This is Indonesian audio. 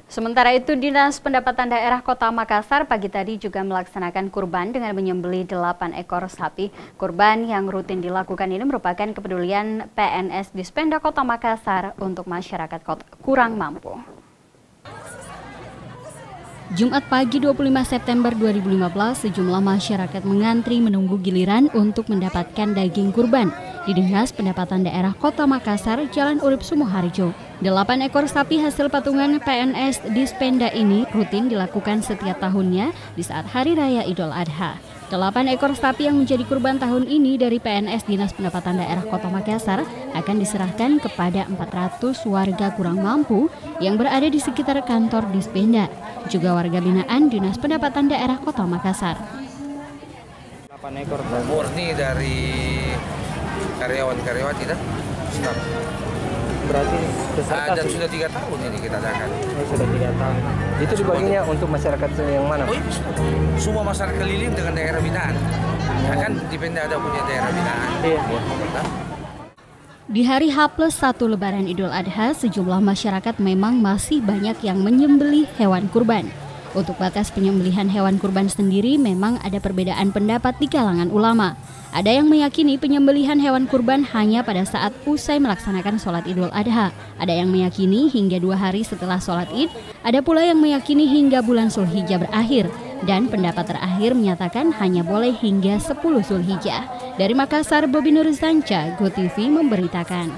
Sementara itu, Dinas Pendapatan Daerah Kota Makassar pagi tadi juga melaksanakan kurban dengan menyembelih 8 ekor sapi. Kurban yang rutin dilakukan ini merupakan kepedulian PNS Dispenda Kota Makassar untuk masyarakat kurang mampu. Jumat pagi 25 September 2015, sejumlah masyarakat mengantri menunggu giliran untuk mendapatkan daging kurban di Dinas Pendapatan Daerah Kota Makassar, Jalan Urip Sumoharjo. 8 ekor sapi hasil patungan PNS Dispenda ini rutin dilakukan setiap tahunnya di saat Hari Raya Idul Adha. 8 ekor sapi yang menjadi kurban tahun ini dari PNS Dinas Pendapatan Daerah Kota Makassar akan diserahkan kepada 400 warga kurang mampu yang berada di sekitar kantor Dispenda, juga warga binaan Dinas Pendapatan Daerah Kota Makassar. 8 ekor murni dari karyawan-karyawati dan staf. Berarti dan sudah 3 tahun ini kita adakan. Sudah 3 tahun. Itu dibaginya untuk masyarakat yang mana? Oh iya, semua masyarakat keliling dengan daerah binaan. Ya kan Dispenda ada punya daerah binaan. Iya. Di hari H+1 Lebaran Idul Adha, sejumlah masyarakat memang masih banyak yang menyembelih hewan kurban. Untuk batas penyembelihan hewan kurban sendiri memang ada perbedaan pendapat di kalangan ulama. Ada yang meyakini penyembelihan hewan kurban hanya pada saat usai melaksanakan sholat Idul Adha. Ada yang meyakini hingga 2 hari setelah sholat Id. Ada pula yang meyakini hingga bulan Zulhijjah berakhir. Dan pendapat terakhir menyatakan hanya boleh hingga 10 Zulhijjah. Dari Makassar, Bobi Nur Zanca, GoTV memberitakan.